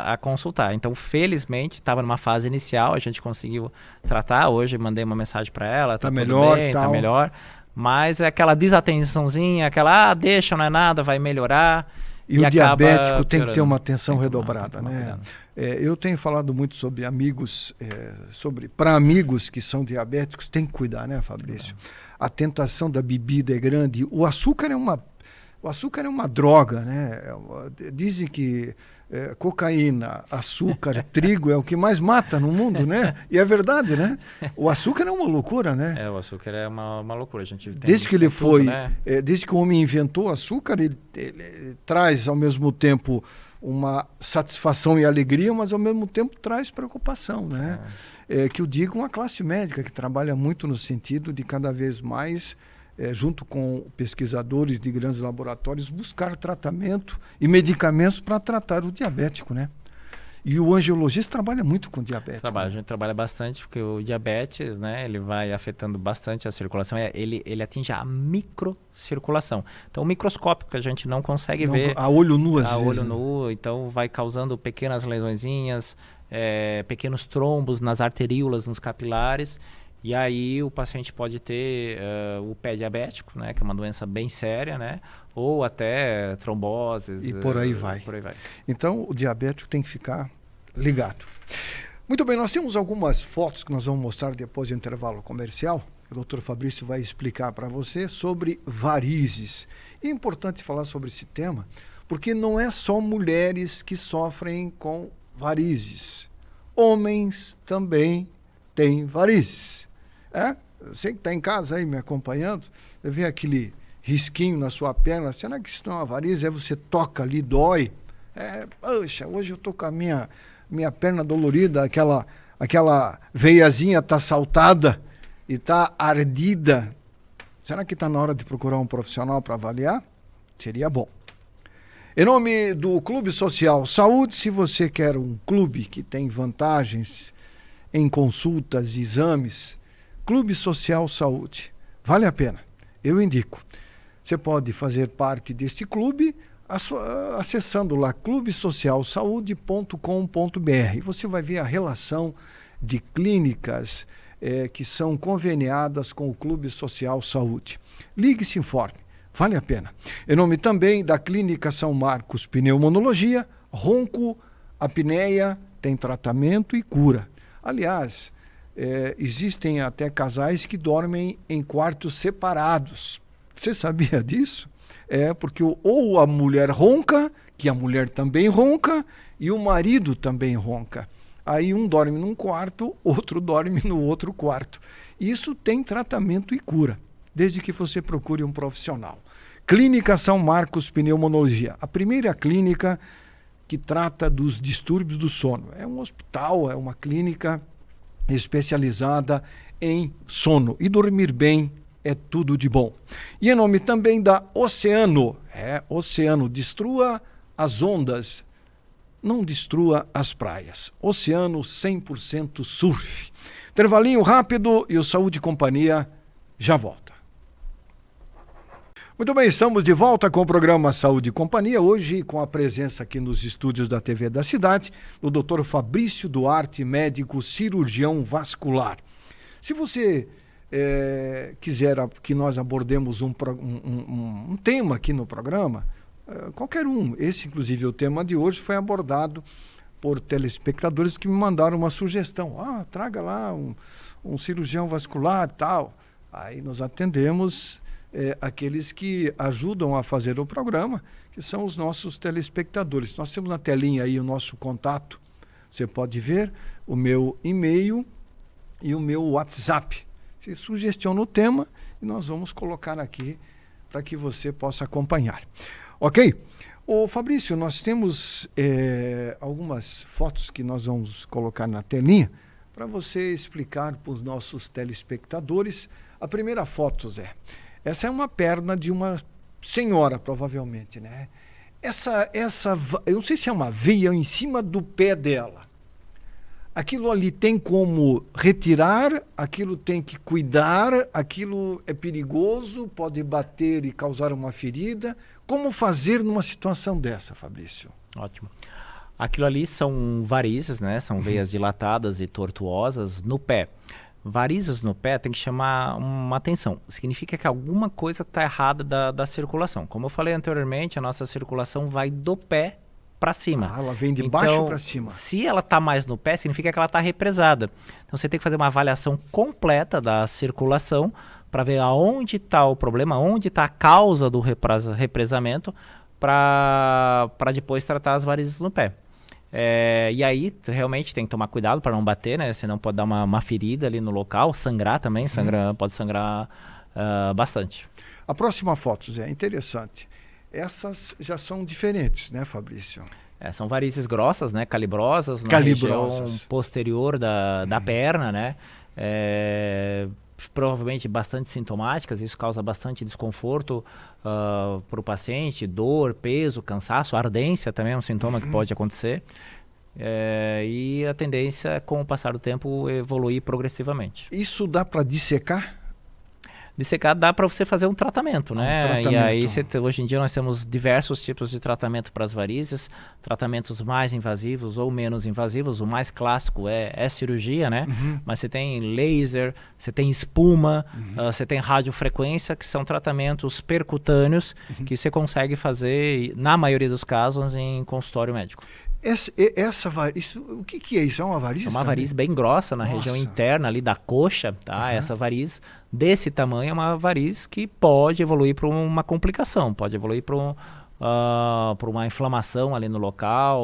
a consultar. Então, felizmente, estava numa fase inicial, a gente conseguiu tratar. Hoje mandei uma mensagem para ela, tá melhor, bem, tá melhor. Mas é aquela desatençãozinha, deixa, não é nada, vai melhorar. E o diabético tem que ter uma atenção redobrada, né? Eu tenho falado muito sobre amigos, para amigos que são diabéticos, tem que cuidar, né, Fabrício? A tentação da bebida é grande. O açúcar é uma droga, né? Dizem que cocaína, açúcar, trigo é o que mais mata no mundo, né? E é verdade, né? O açúcar é uma loucura, né? O açúcar é uma loucura. A gente tem desde que ele tudo, né? Desde que o homem inventou o açúcar, ele traz ao mesmo tempo uma satisfação e alegria, mas ao mesmo tempo traz preocupação, né? Que eu digo uma classe médica que trabalha muito no sentido de cada vez mais junto com pesquisadores de grandes laboratórios, buscar tratamento e medicamentos para tratar o diabético, né? E o angiologista trabalha muito com diabetes. A gente trabalha bastante, porque o diabetes, né, ele vai afetando bastante a circulação, ele atinge a microcirculação. Então, o microscópio que a gente não consegue ver. A olho nu, às vezes. A olho nu, então vai causando pequenas lesõezinhas, pequenos trombos nas arteríolas, nos capilares. E aí o paciente pode ter o pé diabético, né, que é uma doença bem séria, né, ou até tromboses. E por aí vai. Então o diabético tem que ficar ligado. Muito bem, nós temos algumas fotos que nós vamos mostrar depois do intervalo comercial. O doutor Fabrício vai explicar para você sobre varizes. E é importante falar sobre esse tema, porque não é só mulheres que sofrem com varizes. Homens também têm varizes. Você que está em casa aí me acompanhando, vê aquele risquinho na sua perna, será que isso não é uma varize? Aí você toca ali, dói. Poxa, hoje eu estou com a minha perna dolorida, aquela veiazinha está saltada e está ardida. Será que está na hora de procurar um profissional para avaliar? Seria bom. Em nome do Clube Social Saúde, se você quer um clube que tem vantagens em consultas, exames, Clube Social Saúde, vale a pena, eu indico. Você pode fazer parte deste clube acessando lá clubesocialsaude.com.br. Você vai ver a relação de clínicas que são conveniadas com o Clube Social Saúde. Ligue e se informe, vale a pena. Em nome também da Clínica São Marcos Pneumonologia, ronco, apneia, tem tratamento e cura. Aliás, existem até casais que dormem em quartos separados. Você sabia disso? Porque ou a mulher ronca, que a mulher também ronca, e o marido também ronca. Aí um dorme num quarto, outro dorme no outro quarto. Isso tem tratamento e cura, desde que você procure um profissional. Clínica São Marcos Pneumonologia, a primeira clínica que trata dos distúrbios do sono. É um hospital, é uma clínica especializada em sono. E dormir bem é tudo de bom. E em nome também da Oceano. Oceano, destrua as ondas, não destrua as praias. Oceano 100% surf. Intervalinho rápido e o Saúde e Companhia já volta. Muito bem, estamos de volta com o programa Saúde e Companhia, hoje com a presença aqui nos estúdios da TV da Cidade, do Dr. Fabrício Duarte, médico cirurgião vascular. Se você quiser que nós abordemos um tema aqui no programa, qualquer um, esse inclusive o tema de hoje foi abordado por telespectadores que me mandaram uma sugestão, traga lá um cirurgião vascular e tal, aí nós atendemos aqueles que ajudam a fazer o programa, que são os nossos telespectadores. Nós temos na telinha aí o nosso contato, você pode ver o meu e-mail e o meu WhatsApp. Você sugestiona o tema e nós vamos colocar aqui para que você possa acompanhar. Ok? Ô Fabrício, nós temos algumas fotos que nós vamos colocar na telinha para você explicar para os nossos telespectadores. A primeira foto, Zé, essa é uma perna de uma senhora, provavelmente, né? Eu não sei se é uma veia em cima do pé dela. Aquilo ali tem como retirar, aquilo tem que cuidar, aquilo é perigoso, pode bater e causar uma ferida. Como fazer numa situação dessa, Fabrício? Ótimo. Aquilo ali são varizes, né? São veias dilatadas e tortuosas no pé. Varizes no pé tem que chamar uma atenção. Significa que alguma coisa está errada da circulação. Como eu falei anteriormente, a nossa circulação vai do pé para cima. Ela vem de baixo para cima. Se ela está mais no pé, significa que ela está represada. Então você tem que fazer uma avaliação completa da circulação para ver aonde está o problema, onde está a causa do represamento, para depois tratar as varizes no pé. E aí realmente tem que tomar cuidado para não bater, né? Senão pode dar uma ferida ali no local, sangrar também, pode sangrar bastante. A próxima foto, Zé, é interessante. Essas já são diferentes, né, Fabrício? São varizes grossas, né? Calibrosas. Na região posterior da perna, né? Provavelmente bastante sintomáticas, isso causa bastante desconforto para o paciente, dor, peso, cansaço, ardência também é um sintoma que pode acontecer. E a tendência, com o passar do tempo, evoluir progressivamente. Isso dá para dissecar? Dissecar dá para você fazer um tratamento, né? E aí hoje em dia nós temos diversos tipos de tratamento para as varizes, tratamentos mais invasivos ou menos invasivos. O mais clássico é cirurgia, né? Mas você tem laser, você tem espuma, você tem radiofrequência, que são tratamentos percutâneos que você consegue fazer, na maioria dos casos, em consultório médico. O que é isso? É uma variz? É uma variz bem grossa na região interna ali da coxa, tá? Essa variz desse tamanho é uma variz que pode evoluir para uma complicação, pode evoluir para uma inflamação ali no local,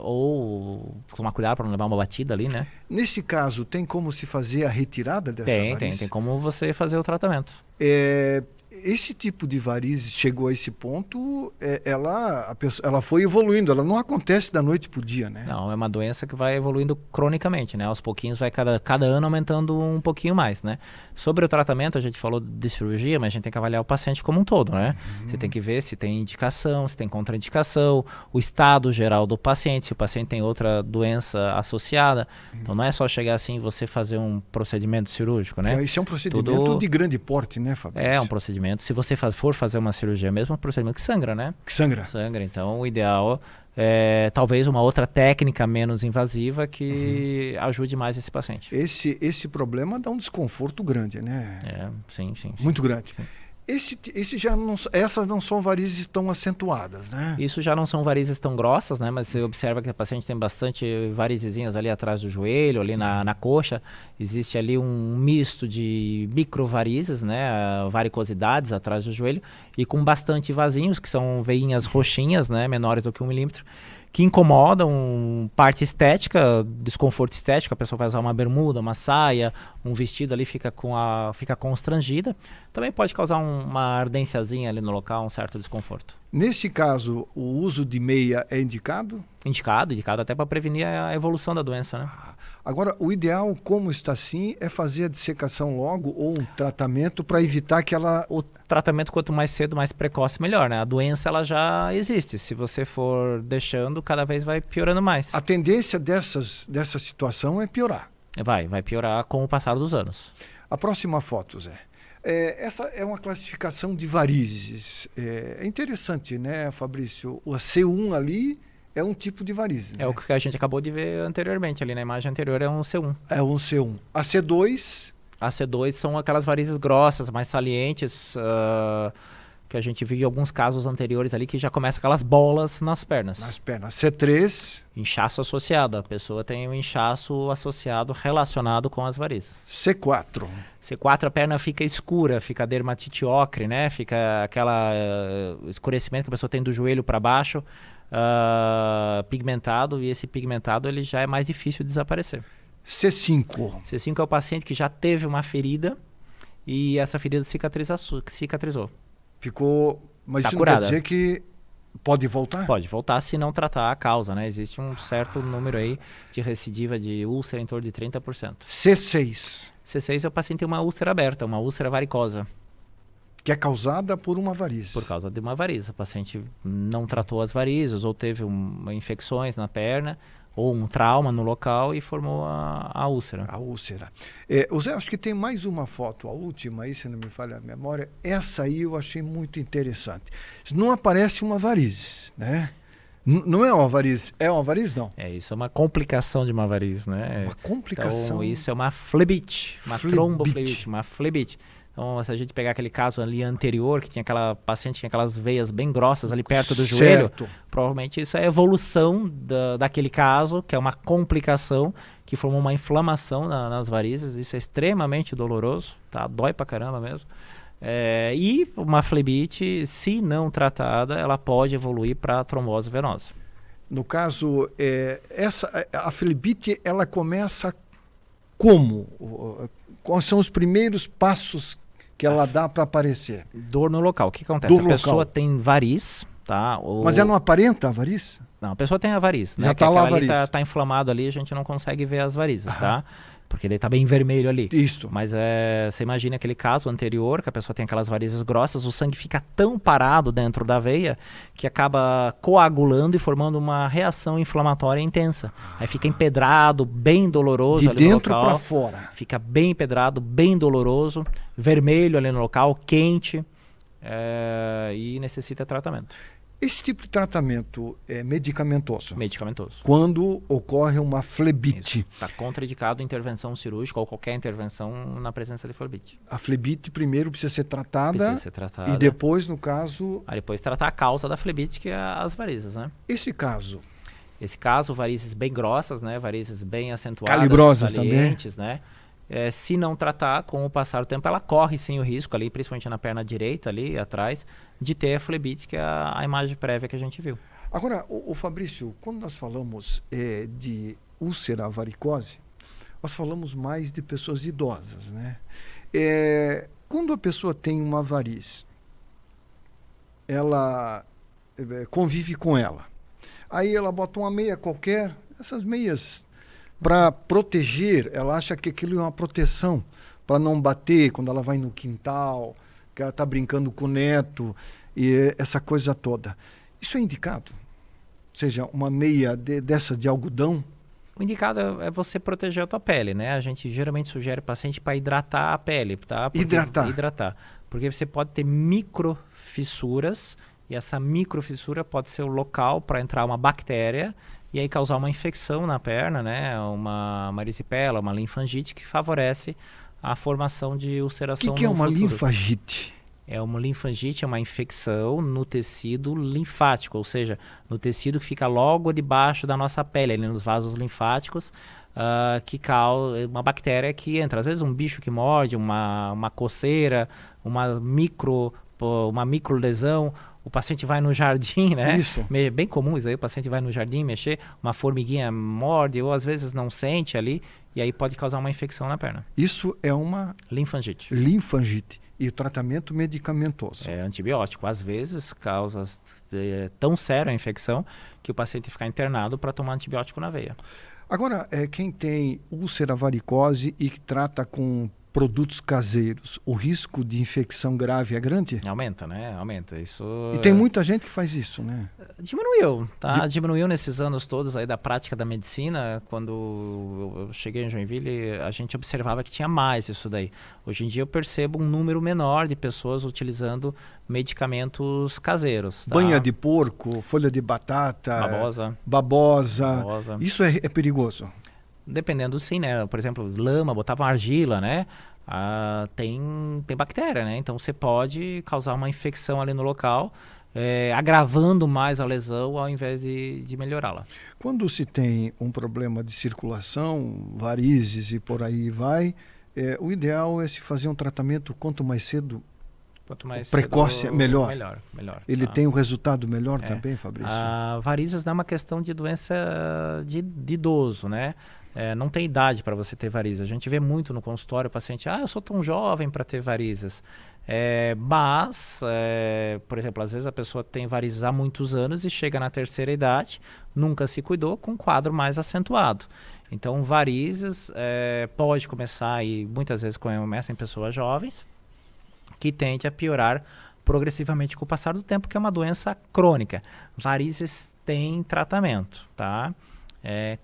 ou tomar cuidado para não levar uma batida ali, né? Nesse caso, tem como se fazer a retirada dessa variz? Tem como você fazer o tratamento. Esse tipo de varizes chegou a esse ponto, ela foi evoluindo, ela não acontece da noite para o dia, né? Não, é uma doença que vai evoluindo cronicamente, né? Aos pouquinhos vai cada ano aumentando um pouquinho mais, né? Sobre o tratamento, a gente falou de cirurgia, mas a gente tem que avaliar o paciente como um todo, né? Você tem que ver se tem indicação, se tem contraindicação, o estado geral do paciente, se o paciente tem outra doença associada. Então não é só chegar assim e você fazer um procedimento cirúrgico, né? Isso é um procedimento de grande porte, né, Fabrício? É um procedimento. Se você for fazer uma cirurgia mesmo, é um procedimento que sangra, né? Que sangra. Sangra. Então, o ideal é talvez uma outra técnica menos invasiva que ajude mais esse paciente. Esse problema dá um desconforto grande, né? Sim. Muito grande. Sim. Essas não são varizes tão acentuadas, né? Isso já não são varizes tão grossas, né? Mas você observa que a paciente tem bastante varizezinhas ali atrás do joelho, ali na coxa. Existe ali um misto de microvarizes, né? Varicosidades atrás do joelho e com bastante vasinhos, que são veinhas roxinhas, né? Menores do que 1 milímetro, que incomodam, parte estética, desconforto estético, a pessoa vai usar uma bermuda, uma saia, um vestido ali fica constrangida. Também pode causar uma ardênciazinha ali no local, um certo desconforto. Nesse caso, o uso de meia é indicado? Indicado até para prevenir a evolução da doença, né? Agora, o ideal, como está assim, é fazer a dissecação logo ou um tratamento para evitar que ela... O tratamento, quanto mais cedo, mais precoce, melhor, né? A doença, ela já existe. Se você for deixando, cada vez vai piorando mais. A tendência dessa situação é piorar. Vai piorar com o passar dos anos. A próxima foto, Zé. Essa é uma classificação de varizes. É interessante, né, Fabrício? O C1 ali é um tipo de varize. É, né? O que a gente acabou de ver anteriormente, ali na imagem anterior é um C1. É um C1. A C2... A C2 são aquelas varizes grossas, mais salientes, que a gente viu em alguns casos anteriores ali, que já começa aquelas bolas nas pernas. Nas pernas. C3... Inchaço associado. A pessoa tem um inchaço associado, relacionado com as varizes. C4. C4, a perna fica escura, fica dermatite ocre, né? Fica aquela escurecimento que a pessoa tem do joelho para baixo, pigmentado, e esse pigmentado ele já é mais difícil de desaparecer. C5. C5 é o paciente que já teve uma ferida e essa ferida cicatrizou. Ficou... Mas tá isso curada. não quer dizer que pode voltar? Pode voltar se não tratar a causa, né? Existe um certo número aí de recidiva de úlcera em torno de 30%. C6. C6 é o paciente que tem uma úlcera aberta, uma úlcera varicosa. Que é causada por uma varize. Por causa de uma varize. O paciente não tratou as varizes ou teve infecções na perna ou um trauma no local e formou a úlcera. A úlcera. Zé, acho que tem mais uma foto, a última aí, se não me falha a memória. Essa aí eu achei muito interessante. Não aparece uma varize, né? Não é uma varize. É uma varize, não? Isso é uma complicação de uma varize, né? Uma complicação. Então, isso é uma flebite, uma tromboflebite, uma flebite. Então, se a gente pegar aquele caso ali anterior, que tinha aquela paciente tinha aquelas veias bem grossas ali perto do joelho, provavelmente isso é a evolução daquele caso, que é uma complicação que formou uma inflamação nas varizes. Isso é extremamente doloroso, tá? Dói pra caramba mesmo. E uma flebite, se não tratada, ela pode evoluir para trombose venosa. No caso, a flebite, ela começa como? Quais são os primeiros passos que ela dá para aparecer? Dor no local. O que acontece? A pessoa tem variz, tá? Mas ela não aparenta a variz? Não, a pessoa tem a variz, né? Já tá lá a variz. Tá inflamado ali, a gente não consegue ver as varizes, tá? Porque ele tá bem vermelho ali. Isso. Mas você imagina aquele caso anterior, que a pessoa tem aquelas varizes grossas, o sangue fica tão parado dentro da veia que acaba coagulando e formando uma reação inflamatória intensa. Aí fica empedrado, bem doloroso de ali no dentro local. para fora. Fica bem empedrado, bem doloroso, vermelho ali no local, quente, e necessita tratamento. Esse tipo de tratamento é medicamentoso? Medicamentoso. Quando ocorre uma flebite. Está contraindicado intervenção cirúrgica ou qualquer intervenção na presença de flebite. A flebite primeiro precisa ser tratada. Precisa ser tratada. E depois, no caso... Aí depois tratar a causa da flebite, que é as varizes, né? Esse caso, varizes bem grossas, né? Varizes bem acentuadas. Calibrosas salientes, também. né? Se não tratar, com o passar do tempo, ela corre sim o risco ali, principalmente na perna direita ali atrás, de ter a flebite, que é a imagem prévia que a gente viu. Agora, o Fabrício, quando nós falamos de úlcera varicose, nós falamos mais de pessoas idosas, né? Quando a pessoa tem uma variz, ela convive com ela. Aí ela bota uma meia qualquer, essas meias... Para proteger, ela acha que aquilo é uma proteção, para não bater quando ela vai no quintal, que ela está brincando com o neto, e essa coisa toda. Isso é indicado? Ou seja, uma meia dessa de algodão? O indicado é você proteger a tua pele, né? A gente geralmente sugere o paciente para hidratar a pele, tá? Hidratar. Porque você pode ter microfissuras, e essa microfissura pode ser o local para entrar uma bactéria e aí causar uma infecção na perna, né? Uma erisipela, uma linfangite, que favorece a formação de ulceração no futuro. O que é uma linfangite? Uma linfangite é uma infecção no tecido linfático, ou seja, no tecido que fica logo debaixo da nossa pele, ali nos vasos linfáticos, que causa uma bactéria que entra. Às vezes um bicho que morde, uma coceira, uma micro lesão. O paciente vai no jardim, né? Isso. Bem comum isso aí, o paciente vai no jardim mexer, uma formiguinha morde ou às vezes não sente ali, e aí pode causar uma infecção na perna. Isso é uma... Linfangite. Linfangite. e o tratamento medicamentoso. É antibiótico. Às vezes causa tão séria a infecção que o paciente fica internado para tomar antibiótico na veia. Agora, quem tem úlcera varicose e que trata com produtos caseiros, o risco de infecção grave é grande? Aumenta, né? Aumenta. Isso E tem muita gente que faz isso, né? diminuiu, tá? Diminuiu nesses anos todos aí da prática da medicina. Quando eu cheguei em Joinville, a gente observava que tinha mais isso daí. Hoje em dia eu percebo um número menor de pessoas utilizando medicamentos caseiros. Tá? Banha de porco, folha de batata, babosa. Isso é perigoso? Dependendo, sim, né? Por exemplo, lama, botava argila, né? Tem bactéria, né? Então você pode causar uma infecção ali no local, agravando mais a lesão ao invés de melhorá-la. Quando se tem um problema de circulação, varizes e por aí vai, o ideal é se fazer um tratamento quanto mais cedo. Quanto mais precoce, cedo, melhor. Melhor. Ele tem um resultado melhor também, Fabrício? A varizes não é uma questão de doença de idoso, né? Não tem idade para você ter varizes. A gente vê muito no consultório o paciente, eu sou tão jovem para ter varizes. Mas, por exemplo, às vezes a pessoa tem varizes há muitos anos e chega na terceira idade, nunca se cuidou, com um quadro mais acentuado. Então, varizes pode começar, e muitas vezes começa em pessoas jovens, que tende a piorar progressivamente com o passar do tempo, que é uma doença crônica. Varizes tem tratamento, tá?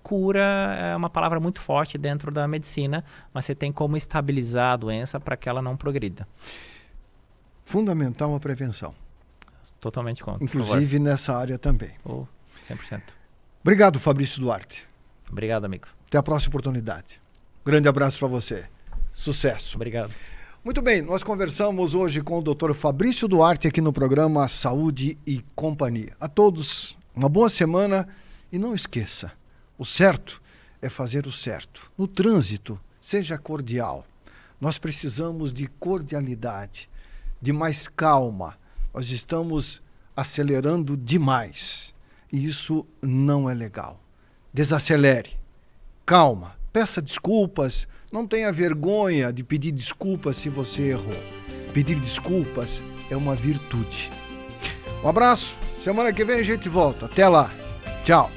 Cura é uma palavra muito forte dentro da medicina, mas você tem como estabilizar a doença para que ela não progrida. Fundamental a prevenção. Totalmente contra. Inclusive nessa área também. 100%. Obrigado, Fabrício Duarte. Obrigado, amigo. Até a próxima oportunidade. Grande abraço para você. Sucesso. Obrigado. Muito bem, nós conversamos hoje com o Dr. Fabrício Duarte aqui no programa Saúde e Companhia. A todos, uma boa semana e não esqueça, o certo é fazer o certo. No trânsito, seja cordial. Nós precisamos de cordialidade, de mais calma. Nós estamos acelerando demais e isso não é legal. Desacelere, calma, peça desculpas, não tenha vergonha de pedir desculpas se você errou. Pedir desculpas é uma virtude. Um abraço, semana que vem a gente volta. Até lá, tchau.